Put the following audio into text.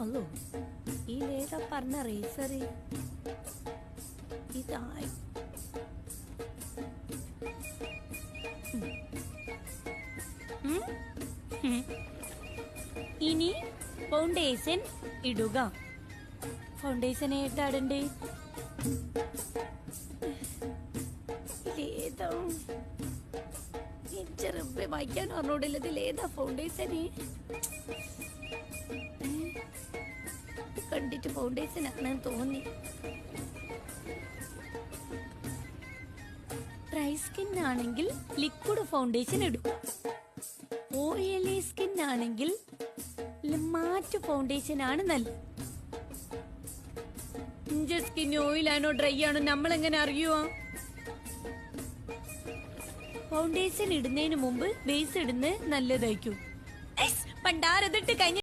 അല്ലോ ഈ ലേതാ പറഞ്ഞ റേസർ ഇതായി. ഇനി ഫൗണ്ടേഷൻ ഇടുക. ഫൗണ്ടേഷൻ ഏതാടണ്ടേ? ഇതേതാ ചെറുപ്പ വായിക്കാൻ പറഞ്ഞോടില്ലത്? ഏതാ ഫൗണ്ടേഷന്? കണ്ടിട്ട് ഫൗണ്ടേഷൻ ആണെന്ന് തോന്നി. ഡ്രൈ സ്കിൻ ആണെങ്കിൽ ലിക്വിഡ് ഫൗണ്ടേഷൻ ഇടുക. ഓയിലി സ്കിൻ ആണെങ്കിൽ മാറ്റ് ഫൗണ്ടേഷൻ ആണ് നല്ലത്. ഇഞ്ച സ്കിൻ ഓയിലാണോ ഡ്രൈ ആണോ നമ്മളെങ്ങനെ അറിയുവാ? ഫൗണ്ടേഷൻ ഇടുന്നതിന് മുമ്പ് ബേസ് ഇടുന്നത് നല്ലതായിരിക്കും. പണ്ടാരതിട്ട് കഴിഞ്ഞ